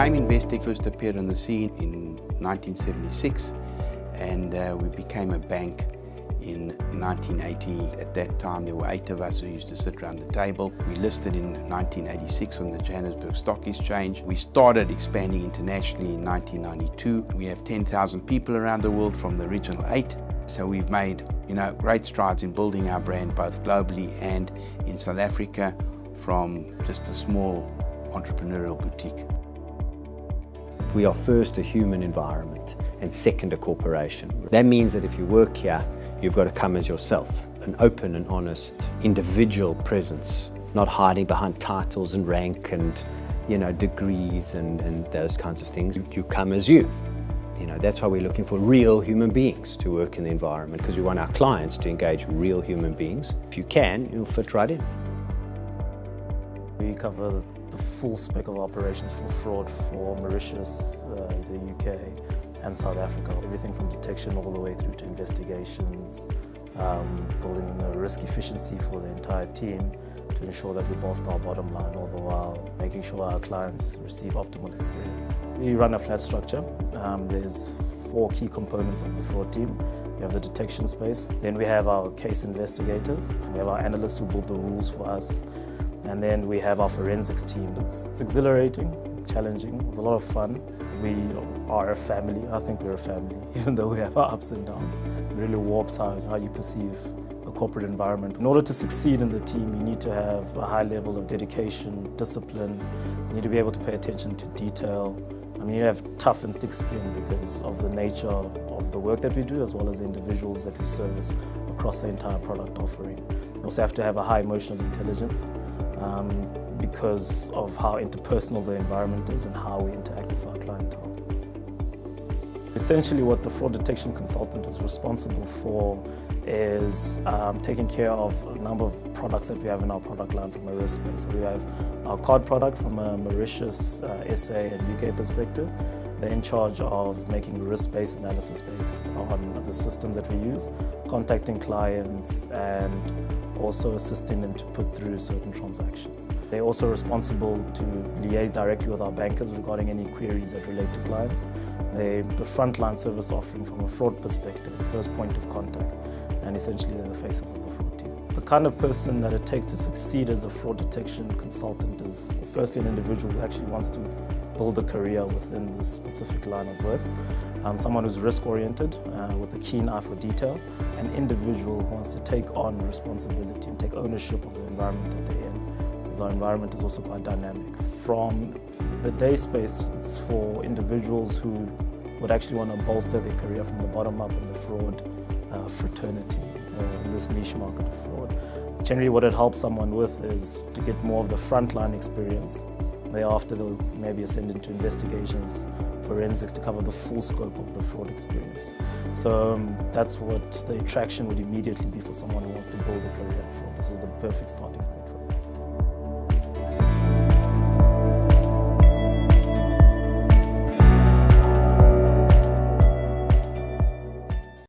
name Investec first appeared on the scene in 1976, and we became a bank in 1980. At that time, there were 8 of us who used to sit around the table. We listed in 1986 on the Johannesburg Stock Exchange. We started expanding internationally in 1992. We have 10,000 people around the world from the original 8. So we've made, great strides in building our brand both globally and in South Africa from just a small entrepreneurial boutique. We are first a human environment and second a corporation. That means that if you work here, you've got to come as yourself, an open and honest individual presence, not hiding behind titles and rank and degrees and those kinds of things. You come as you. That's why we're looking for real human beings to work in the environment, because we want our clients to engage real human beings. If you can, you'll fit right in. We cover the full spec of operations for fraud for Mauritius, the UK and South Africa. Everything from detection all the way through to investigations, building a risk efficiency for the entire team to ensure that we bolster our bottom line, all the while making sure our clients receive optimal experience. We run a flat structure. There's 4 key components of the fraud team. We have the detection space, then we have our case investigators, we have our analysts who build the rules for us, and then we have our forensics team. It's exhilarating, challenging, it's a lot of fun. We are a family. I think we're a family, even though we have our ups and downs. It really warps how you perceive the corporate environment. In order to succeed in the team, you need to have a high level of dedication, discipline. You need to be able to pay attention to detail. You need to have tough and thick skin because of the nature of the work that we do, as well as the individuals that we service across the entire product offering. You also have to have a high emotional intelligence because of how interpersonal the environment is and how we interact with our clientele. Essentially, what the fraud detection consultant is responsible for is taking care of a number of products that we have in our product line from a risk space. So we have our card product from a Mauritius, SA and UK perspective. They're in charge of making a risk-based analysis based on the systems that we use, contacting clients and also assisting them to put through certain transactions. They're also responsible to liaise directly with our bankers regarding any queries that relate to clients. They're the frontline service offering from a fraud perspective, the first point of contact, and essentially they're the faces of the fraud team. The kind of person that it takes to succeed as a fraud detection consultant is firstly an individual who actually wants to build a career within this specific line of work. Someone who's risk-oriented, with a keen eye for detail, an individual who wants to take on responsibility and take ownership of the environment that they're in, because our environment is also quite dynamic. From the day space, it's for individuals who would actually want to bolster their career from the bottom up in the fraud fraternity, in this niche market of fraud. Generally, what it helps someone with is to get more of the frontline experience. Thereafter, they'll maybe ascend into investigations, forensics, to cover the full scope of the fraud experience. So that's what the attraction would immediately be for someone who wants to build a career in fraud. This is the perfect starting point.